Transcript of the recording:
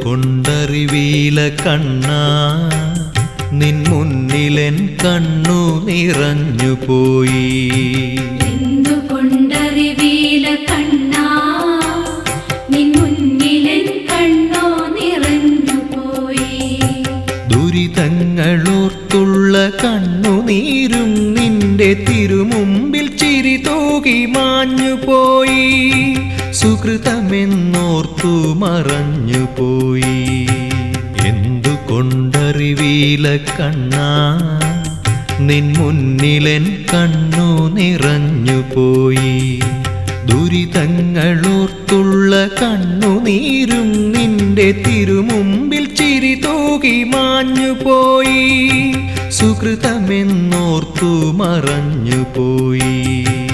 കൊണ്ടറിവീല കണ്ണാ നിൻ മുന്നിലെൻ കണ്ണു നിറഞ്ഞുപോയി. എന്തുകൊണ്ടറിവീല കണ്ണാ നിൻ മുന്നിലെൻ കണ്ണു നിറഞ്ഞുപോയി. ദുരിതങ്ങളോർത്തുള്ള കണ്ണുനീരും നിന്റെ തിരുമുമ്പിൽ ചിരി തൂകി മാഞ്ഞുപോയി. സുകൃതമെന്നോർത്തു മറഞ്ഞുപോയി. എന്തുകൊണ്ടറിവീല കണ്ണാ നിൻ മുന്നിലെൻ കണ്ണു നിറഞ്ഞുപോയി. ദുരിതങ്ങളോർത്തുള്ള കണ്ണുനീരും നിന്റെ തിരുമുമ്പിൽ ചിരി തൂകി മാഞ്ഞുപോയി. സുകൃതമെന്നോർത്തു മറഞ്ഞുപോയി.